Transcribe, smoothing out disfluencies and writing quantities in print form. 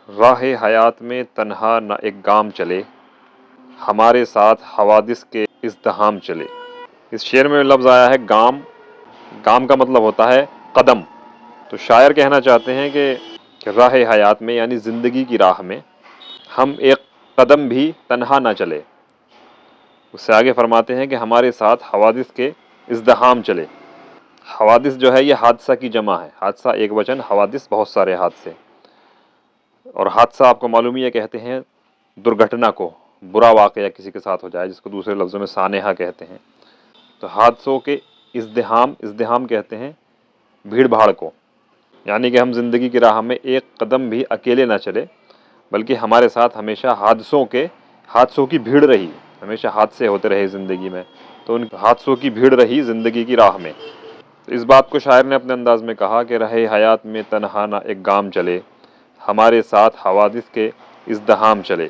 راہ حیات میں تنہا نہ ایک گام چلے، ہمارے ساتھ حوادث کے ازدحام چلے۔ اس شعر میں لفظ آیا ہے گام۔ گام کا مطلب ہوتا ہے قدم۔ تو شاعر کہنا چاہتے ہیں کہ راہ حیات میں یعنی زندگی کی راہ میں ہم ایک قدم بھی تنہا نہ چلے۔ اس سے آگے فرماتے ہیں کہ ہمارے ساتھ حوادث کے ازدحام چلے۔ حوادث جو ہے یہ حادثہ کی جمع ہے۔ حادثہ ایک وچن، حوادث بہت سارے حادثے۔ اور حادثہ آپ کو معلوم ہی ہے کہتے ہیں درگھٹنا کو، برا واقعہ کسی کے ساتھ ہو جائے جس کو دوسرے لفظوں میں سانحہ کہتے ہیں۔ تو حادثوں کے ازدحام کہتے ہیں بھیڑ بھاڑ کو، یعنی کہ ہم زندگی کی راہ میں ایک قدم بھی اکیلے نہ چلے بلکہ ہمارے ساتھ ہمیشہ حادثوں کی بھیڑ رہی، ہمیشہ حادثے ہوتے رہے زندگی میں، تو ان حادثوں کی بھیڑ رہی زندگی کی راہ میں۔ تو اس بات کو شاعر نے اپنے انداز میں کہا کہ راہ حیات میں تنہا نہ ایک گام چلے، ہمارے ساتھ حوادث کے ازدحام چلے۔